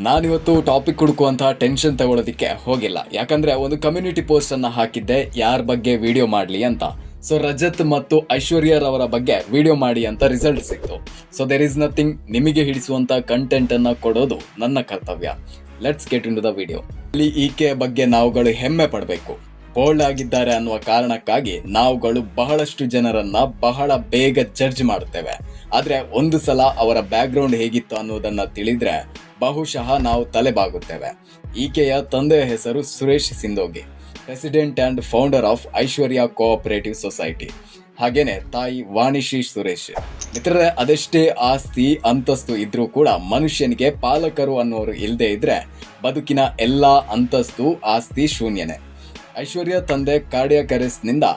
ನಾನಿವತ್ತು topic ಹುಡುಕುವಂತಹ tension ತಗೊಳ್ಳೋದಕ್ಕೆ ಹೋಗಿಲ್ಲ. ಯಾಕಂದ್ರೆ ಒಂದು ಕಮ್ಯುನಿಟಿ ಪೋಸ್ಟ್ ಅನ್ನ ಹಾಕಿದ್ದೆ ಯಾರ ಬಗ್ಗೆ ವಿಡಿಯೋ ಮಾಡಲಿ ಅಂತ. ಸೊ ರಜತ್ ಮತ್ತು ಐಶ್ವರ್ಯರವರ ಬಗ್ಗೆ ವಿಡಿಯೋ ಮಾಡಿ ಅಂತ ರಿಸಲ್ಟ್ ಸಿಕ್ತು. So there is nothing. ನಿಮಗೆ ಹಿಡಿಸುವಂತ ಕಂಟೆಂಟ್ ಅನ್ನ ಕೊಡೋದು ನನ್ನ ಕರ್ತವ್ಯ. Let's get into the video. ಇಲ್ಲಿ ಈಕೆ ಬಗ್ಗೆ ನಾವುಗಳು ಹೆಮ್ಮೆ ಪಡಬೇಕು. ಬೋಲ್ಡ್ ಆಗಿದ್ದಾರೆ ಅನ್ನುವ ಕಾರಣಕ್ಕಾಗಿ ನಾವುಗಳು ಬಹಳಷ್ಟು ಜನರನ್ನ ಬಹಳ ಬೇಗ ಜಡ್ಜ್ ಮಾಡುತ್ತೇವೆ. ಆದ್ರೆ ಒಂದು ಸಲ ಅವರ ಬ್ಯಾಕ್ಗ್ರೌಂಡ್ ಹೇಗಿತ್ತು ಅನ್ನೋದನ್ನ ತಿಳಿದ್ರೆ ಬಹುಶಃ ನಾವು ತಲೆಬಾಗುತ್ತೇವೆ. ಈಕೆಯ ತಂದೆಯ ಹೆಸರು Suresh Sindogi, president and founder of Aishwarya cooperative society. ಹಾಗೇನೆ ತಾಯಿ ವಾಣಿಶ್ರೀ ಸುರೇಶ್. ಮಿತ್ರರೇ, ಅದೆಷ್ಟೇ ಆಸ್ತಿ ಅಂತಸ್ತು ಇದ್ರೂ ಕೂಡ ಮನುಷ್ಯನಿಗೆ ಪಾಲಕರು ಅನ್ನೋರು ಇಲ್ಲದೆ ಇದ್ರೆ ಬದುಕಿನ ಎಲ್ಲಾ ಅಂತಸ್ತು ಆಸ್ತಿ ಶೂನ್ಯನೇ. ಐಶ್ವರ್ಯ ತಂದೆ ಕಾರ್ಡಿಯಾಕ್ ಅರೆಸ್ಟ್ನಿಂದ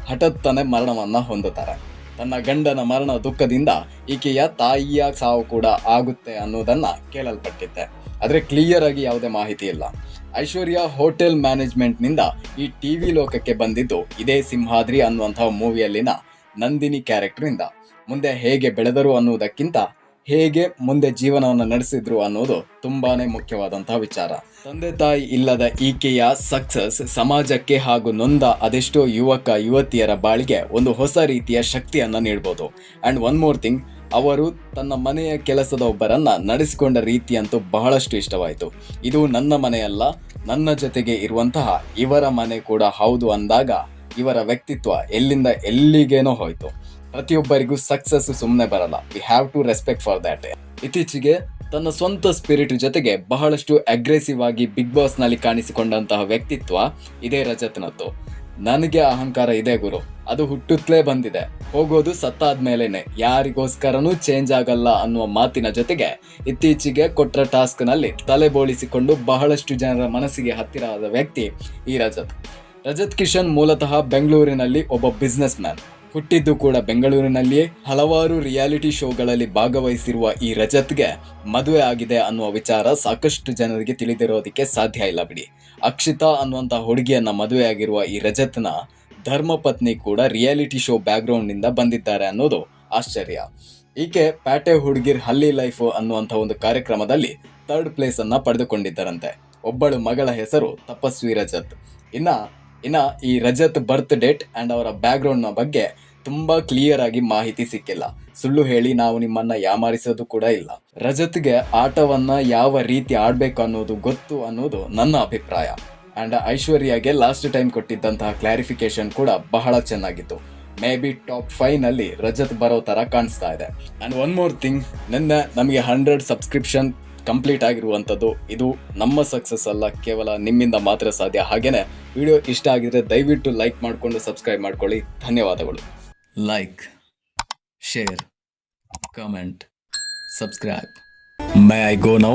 ಹಠಾತ್ತನೆ ಮರಣವನ್ನ ಹೊಂದುತ್ತಾರೆ. ತನ್ನ ಗಂಡನ ಮರಣ ದುಃಖದಿಂದ ಈಕೆಯ ತಾಯಿಯ ಸಾವು ಕೂಡ ಆಗುತ್ತೆ ಅನ್ನೋದನ್ನ ಕೇಳಲ್ಪಟ್ಟಿದ್ದೆ. ಆದ್ರೆ ಕ್ಲಿಯರ್ ಆಗಿ ಯಾವುದೇ ಮಾಹಿತಿ ಇಲ್ಲ. ಐಶ್ವರ್ಯ ಹೋಟೆಲ್ ಮ್ಯಾನೇಜ್ಮೆಂಟ್ನಿಂದ ಈ ಟಿವಿ ಲೋಕಕ್ಕೆ ಬಂದಿದ್ದು ಇದೇ ಸಿಂಹಾದ್ರಿ ಅನ್ನುವಂತಹ ಮೂವಿಯಲ್ಲಿನ ನಂದಿನಿ ಕ್ಯಾರೆಕ್ಟರಿಂದ. ಮುಂದೆ ಹೇಗೆ ಬೆಳೆದರು ಅನ್ನುವುದಕ್ಕಿಂತ ಹೇಗೆ ಮುಂದೆ ಜೀವನವನ್ನು ನಡೆಸಿದ್ರು ಅನ್ನೋದು ತುಂಬಾನೇ ಮುಖ್ಯವಾದಂತಹ ವಿಚಾರ. ತಂದೆ ತಾಯಿ ಇಲ್ಲದ ಈಕೆಯ ಸಕ್ಸಸ್ ಸಮಾಜಕ್ಕೆ ಹಾಗೂ ನೊಂದ ಅದೆಷ್ಟೋ ಯುವಕ ಯುವತಿಯರ ಬಾಳಿಗೆ ಒಂದು ಹೊಸ ರೀತಿಯ ಶಕ್ತಿಯನ್ನ ನೀಡಬಹುದು. ಅಂಡ್ ಒನ್ ಮೋರ್ ಥಿಂಗ್, ಅವರು ತನ್ನ ಮನೆಯ ಕೆಲಸದ ಒಬ್ಬರನ್ನ ನಡೆಸಿಕೊಂಡ ರೀತಿ ಅಂತೂ ಬಹಳಷ್ಟು ಇಷ್ಟವಾಯಿತು. ಇದು ನನ್ನ ಮನೆಯಲ್ಲ, ನನ್ನ ಜೊತೆಗೆ ಇರುವಂತಹ ಇವರ ಮನೆ ಕೂಡ ಹೌದು ಅಂದಾಗ ಇವರ ವ್ಯಕ್ತಿತ್ವ ಎಲ್ಲಿಂದ ಎಲ್ಲಿಗೇನೋ ಹೋಯ್ತು. ಪ್ರತಿಯೊಬ್ಬರಿಗೂ ಸಕ್ಸಸ್ ಸುಮ್ಮನೆ ಬರಲ್ಲ. We have to respect for that. ಇತ್ತೀಚೆಗೆ ತನ್ನ ಸ್ವಂತ ಸ್ಪಿರಿಟ್ ಜೊತೆಗೆ ಬಹಳಷ್ಟು ಅಗ್ರೆಸಿವ್ ಆಗಿ ಬಿಗ್ ಬಾಸ್ ನಲ್ಲಿ ಕಾಣಿಸಿಕೊಂಡಂತಹ ವ್ಯಕ್ತಿತ್ವ ಇದೇ ರಜತ್ನದ್ದು. ನನಗೆ ಅಹಂಕಾರ ಇದೆ ಗುರು, ಅದು ಹುಟ್ಟುತ್ತಲೇ ಬಂದಿದೆ, ಹೋಗೋದು ಸತ್ತಾದ್ಮೇಲೆನೆ, ಯಾರಿಗೋಸ್ಕರನೂ ಚೇಂಜ್ ಆಗಲ್ಲ ಅನ್ನುವ ಮಾತಿನ ಜೊತೆಗೆ ಇತ್ತೀಚೆಗೆ ಕೊಟ್ಟ ಟಾಸ್ಕ್ ನಲ್ಲಿ ತಲೆ ಬೋಳಿಸಿಕೊಂಡು ಬಹಳಷ್ಟು ಜನರ ಮನಸ್ಸಿಗೆ ಹತ್ತಿರ ಆದ ವ್ಯಕ್ತಿ ಈ ರಜತ್ ಕಿಶನ್. ಮೂಲತಃ ಬೆಂಗಳೂರಿನಲ್ಲಿ ಒಬ್ಬ ಬಿಸ್ನೆಸ್ ಮ್ಯಾನ್. ಹುಟ್ಟಿದ್ದು ಕೂಡ ಬೆಂಗಳೂರಿನಲ್ಲಿಯೇ. ಹಲವಾರು ರಿಯಾಲಿಟಿ ಶೋಗಳಲ್ಲಿ ಭಾಗವಹಿಸಿರುವ ಈ ರಜತ್ಗೆ ಮದುವೆ ಆಗಿದೆ ಅನ್ನುವ ವಿಚಾರ ಸಾಕಷ್ಟು ಜನರಿಗೆ ತಿಳಿದಿರೋದಕ್ಕೆ ಸಾಧ್ಯ ಇಲ್ಲ ಬಿಡಿ. ಅಕ್ಷಿತಾ ಅನ್ನುವಂಥ ಹುಡುಗಿಯನ್ನ ಮದುವೆಯಾಗಿರುವ ಈ ರಜತ್ನ ಧರ್ಮಪತ್ನಿ ಕೂಡ ರಿಯಾಲಿಟಿ ಶೋ ಬ್ಯಾಕ್ಗ್ರೌಂಡ್ನಿಂದ ಬಂದಿದ್ದಾರೆ ಅನ್ನೋದು ಆಶ್ಚರ್ಯ. ಈಕೆ ಪ್ಯಾಟೆ ಹುಡುಗಿರ್ ಹಳ್ಳಿ ಲೈಫ್ ಅನ್ನುವಂಥ ಒಂದು ಕಾರ್ಯಕ್ರಮದಲ್ಲಿ 3rd ಪ್ಲೇಸ್ ಅನ್ನ ಪಡೆದುಕೊಂಡಿದ್ದರಂತೆ. ಒಬ್ಬಳು ಮಗಳ ಹೆಸರು ತಪಸ್ವಿ ರಜತ್. ಇನ್ನ ಈ ರಜತ್ ಬರ್ತ್ ಡೇಟ್ ಅಂಡ್ ಅವರ ಬ್ಯಾಕ್ಗ್ರೌಂಡ್ನ ಬಗ್ಗೆ ತುಂಬಾ ಕ್ಲಿಯರ್ ಆಗಿ ಮಾಹಿತಿ ಸಿಕ್ಕಿಲ್ಲ. ಸುಳ್ಳು ಹೇಳಿ ನಾವು ನಿಮ್ಮನ್ನ ಯಾಮಾರಿಸೋದು ಕೂಡ ಇಲ್ಲ. ರಜತ್ಗೆ ಆಟವನ್ನ ಯಾವ ರೀತಿ ಆಡ್ಬೇಕು ಅನ್ನೋದು ಗೊತ್ತು ಅನ್ನೋದು ನನ್ನ ಅಭಿಪ್ರಾಯ. ಅಂಡ್ ಐಶ್ವರ್ಯಗೆ ಲಾಸ್ಟ್ ಟೈಮ್ ಕೊಟ್ಟಿದ್ದಂತಹ ಕ್ಲಾರಿಫಿಕೇಶನ್ ಕೂಡ ಬಹಳ ಚೆನ್ನಾಗಿತ್ತು. ಮೇ ಬಿ ಟಾಪ್ 5 ನಲ್ಲಿ ರಜತ್ ಬರೋ ತರ ಕಾಣಿಸ್ತಾ ಇದೆ. ಅಂಡ್ ಒನ್ ಮೋರ್ ಥಿಂಗ್, ನಿನ್ನೆ ನಮಗೆ 100 ಸಬ್ಸ್ಕ್ರಿಪ್ಷನ್ ಕಂಪ್ಲೀಟ್ ಆಗಿರುವಂಥದ್ದು. ಇದು ನಮ್ಮ ಸಕ್ಸಸ್ ಅಲ್ಲ, ಕೇವಲ ನಿಮ್ಮಿಂದ ಮಾತ್ರ ಸಾಧ್ಯ. ಹಾಗೇನೆ ವಿಡಿಯೋ ಇಷ್ಟ ಆಗಿದ್ರೆ ದಯವಿಟ್ಟು ಲೈಕ್ ಮಾಡಿಕೊಂಡು ಸಬ್ಸ್ಕ್ರೈಬ್ ಮಾಡ್ಕೊಳ್ಳಿ. ಧನ್ಯವಾದಗಳು. Like, share, comment, subscribe. My I go now?